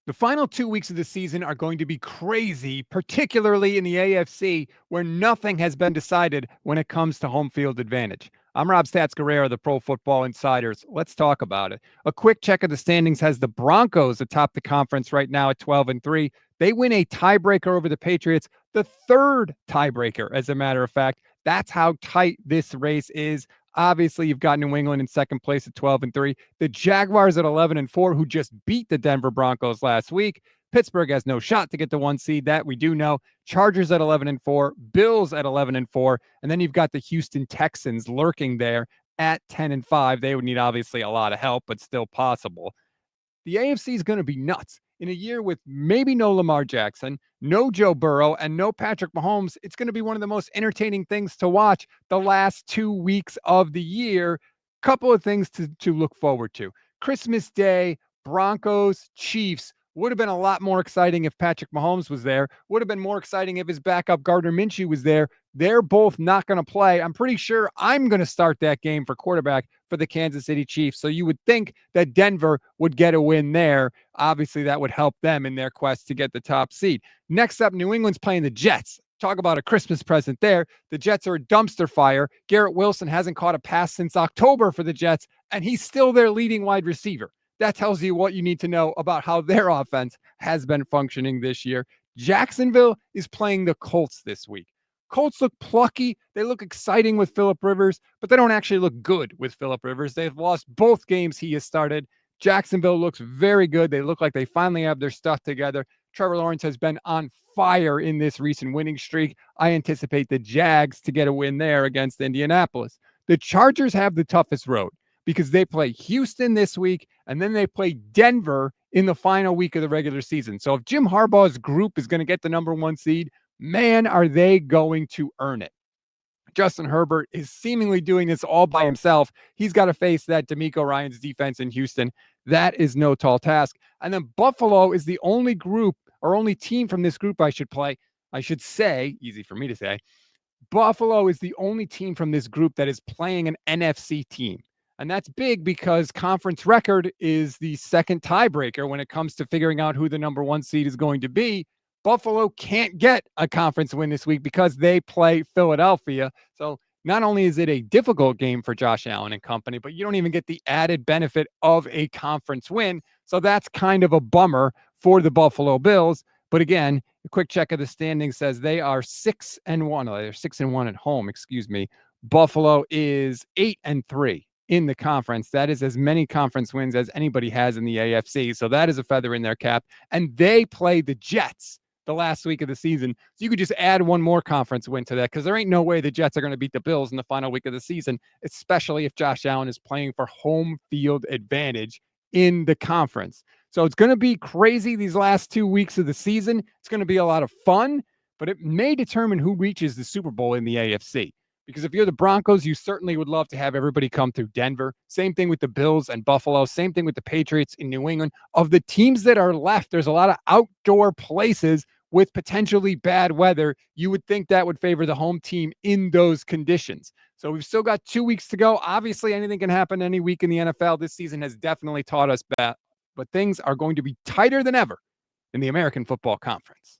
The final 2 weeks of the season are going to be crazy, particularly in the AFC, where nothing has been decided when it comes to home field advantage. I'm Rob Stats Guerrero, the Pro Football Insiders. Let's talk about it. A quick check of the standings has the Broncos atop the conference right now at 12-3. They win a tiebreaker over the Patriots, the third tiebreaker, as a matter of fact. That's how tight this race is. Obviously, you've got New England in second place at 12-3. The Jaguars at 11-4, who just beat the Denver Broncos last week. Pittsburgh has no shot to get the 1 seed. That we do know. Chargers at 11-4, Bills at 11-4, and then you've got the Houston Texans lurking there at 10-5. They would need obviously a lot of help, but still possible. The AFC is going to be nuts. In a year with maybe no Lamar Jackson, no Joe Burrow, and no Patrick Mahomes, it's going to be one of the most entertaining things to watch the last 2 weeks of the year. Couple of things to look forward to. Christmas Day, Broncos, Chiefs would have been a lot more exciting if Patrick Mahomes was there. Would have been more exciting if his backup Gardner Minshew was there. They're both not going to play. I'm pretty sure I'm going to start that game for quarterback for the Kansas City Chiefs. So you would think that Denver would get a win there. Obviously, that would help them in their quest to get the top seed. Next up, New England's playing the Jets. Talk about a Christmas present there. The Jets are a dumpster fire. Garrett Wilson hasn't caught a pass since October for the Jets, and he's still their leading wide receiver. That tells you what you need to know about how their offense has been functioning this year. Jacksonville is playing the Colts this week. Colts look plucky. They look exciting with Phillip Rivers, but they don't actually look good with Phillip Rivers. They've lost both games he has started. Jacksonville looks very good. They look like they finally have their stuff together. Trevor Lawrence has been on fire in this recent winning streak. I anticipate the Jags to get a win there against Indianapolis. The Chargers have the toughest road because they play Houston this week, and then they play Denver in the final week of the regular season. So if Jim Harbaugh's group is going to get the number 1 seed, man, are they going to earn it. Justin Herbert is seemingly doing this all by himself. He's got to face that DeMeco Ryans defense in Houston. That is no tall task. And then Buffalo is the only group or only team from this group I should say, easy for me to say, Buffalo is the only team from this group that is playing an NFC team. And that's big because conference record is the second tiebreaker when it comes to figuring out who the number 1 seed is going to be. Buffalo can't get a conference win this week because they play Philadelphia. So not only is it a difficult game for Josh Allen and company, but you don't even get the added benefit of a conference win. So that's kind of a bummer for the Buffalo Bills. But again, a quick check of the standings says they are 6-1. They're 6-1 at home, excuse me. Buffalo is 8-3 in the conference. That is as many conference wins as anybody has in the AFC. So that is a feather in their cap. And they play the Jets the last week of the season. So you could just add one more conference win to that because there ain't no way the Jets are going to beat the Bills in the final week of the season, especially if Josh Allen is playing for home field advantage in the conference. So it's going to be crazy these last 2 weeks of the season. It's going to be a lot of fun, but it may determine who reaches the Super Bowl in the AFC. Because if you're the Broncos, you certainly would love to have everybody come through Denver. Same thing with the Bills and Buffalo. Same thing with the Patriots in New England. Of the teams that are left, there's a lot of outdoor places with potentially bad weather. You would think that would favor the home team in those conditions. So we've still got 2 weeks to go. Obviously, anything can happen any week in the NFL. This season has definitely taught us that. But things are going to be tighter than ever in the American Football Conference.